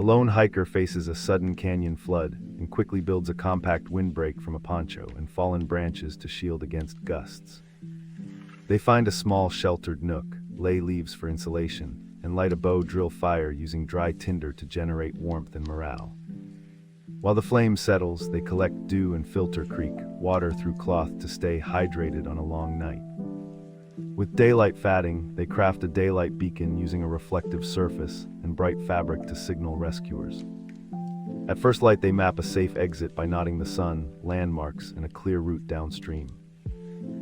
A lone hiker faces a sudden canyon flood and quickly builds a compact windbreak from a poncho and fallen branches to shield against gusts. They find a small sheltered nook, lay leaves for insulation, and light a bow drill fire using dry tinder to generate warmth and morale. While the flame settles, they collect dew and filter creek water through cloth to stay hydrated on a long night. With daylight fatting, they craft a daylight beacon using a reflective surface and bright fabric to signal rescuers. At first light, they map a safe exit by nodding the sun, landmarks, and a clear route downstream.